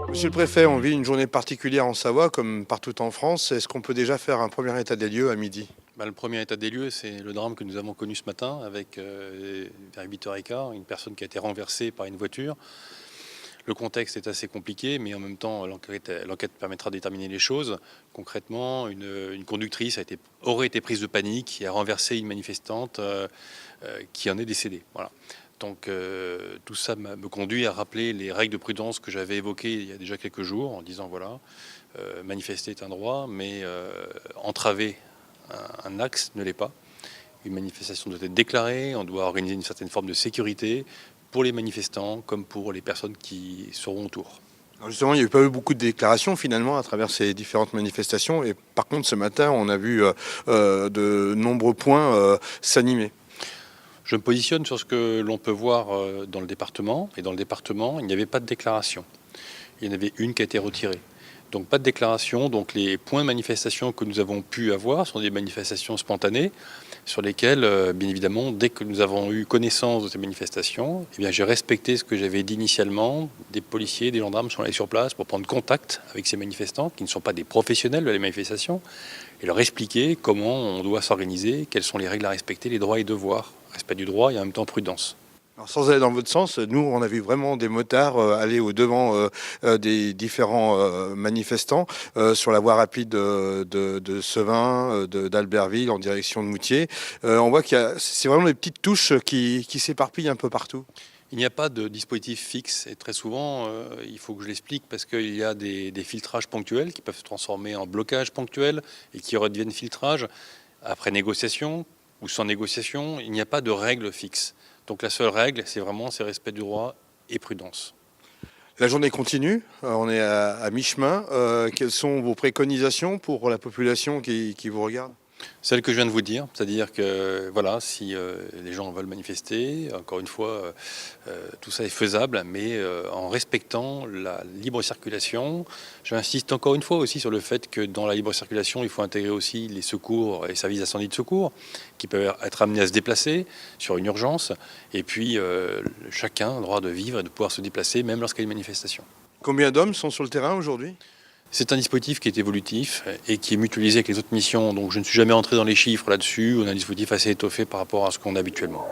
Monsieur le préfet, on vit une journée particulière en Savoie, comme partout en France. Est-ce qu'on peut déjà faire un premier état des lieux à midi? Le premier état des lieux, c'est le drame que nous avons connu ce matin avec, vers 8h15, une personne qui a été renversée par une voiture. Le contexte est assez compliqué, mais en même temps, l'enquête permettra de déterminer les choses. Concrètement, une conductrice aurait été prise de panique et a renversé une manifestante qui en est décédée. Voilà. Donc tout ça me conduit à rappeler les règles de prudence que j'avais évoquées il y a déjà quelques jours, en disant voilà, manifester est un droit, mais entraver un axe ne l'est pas. Une manifestation doit être déclarée, on doit organiser une certaine forme de sécurité pour les manifestants comme pour les personnes qui seront autour. Alors justement, il n'y a pas eu beaucoup de déclarations finalement à travers ces différentes manifestations. Et par contre, ce matin, on a vu de nombreux points s'animer. Je me positionne sur ce que l'on peut voir dans le département. Et dans le département, il n'y avait pas de déclaration. Il y en avait une qui a été retirée. Donc pas de déclaration. Donc les points de manifestation que nous avons pu avoir sont des manifestations spontanées sur lesquelles, bien évidemment, dès que nous avons eu connaissance de ces manifestations, eh bien, j'ai respecté ce que j'avais dit initialement. Des policiers, des gendarmes sont allés sur place pour prendre contact avec ces manifestants qui ne sont pas des professionnels de la manifestation et leur expliquer comment on doit s'organiser, quelles sont les règles à respecter, les droits et devoirs. Respect du droit et en même temps prudence. Alors, sans aller dans votre sens, nous, on a vu vraiment des motards aller au-devant des différents manifestants sur la voie rapide de Sevin, d'Albertville en direction de Moutier. On voit c'est vraiment des petites touches qui s'éparpillent un peu partout. Il n'y a pas de dispositif fixe et très souvent, il faut que je l'explique parce qu'il y a des filtrages ponctuels qui peuvent se transformer en blocage ponctuel et qui redeviennent filtrage après négociation ou sans négociation. Il n'y a pas de règle fixe. Donc la seule règle, c'est respect du droit et prudence. La journée continue, on est à mi-chemin. Quelles sont vos préconisations pour la population qui vous regarde? Celle que je viens de vous dire, c'est-à-dire que voilà, si les gens veulent manifester, encore une fois, tout ça est faisable, mais en respectant la libre circulation. J'insiste encore une fois aussi sur le fait que dans la libre circulation, il faut intégrer aussi les secours et les services d'incendie de secours qui peuvent être amenés à se déplacer sur une urgence. Et puis, chacun a le droit de vivre et de pouvoir se déplacer, même lorsqu'il y a une manifestation. Combien d'hommes sont sur le terrain aujourd'hui? C'est un dispositif qui est évolutif et qui est mutualisé avec les autres missions. Donc je ne suis jamais entré dans les chiffres là-dessus. On a un dispositif assez étoffé par rapport à ce qu'on a habituellement.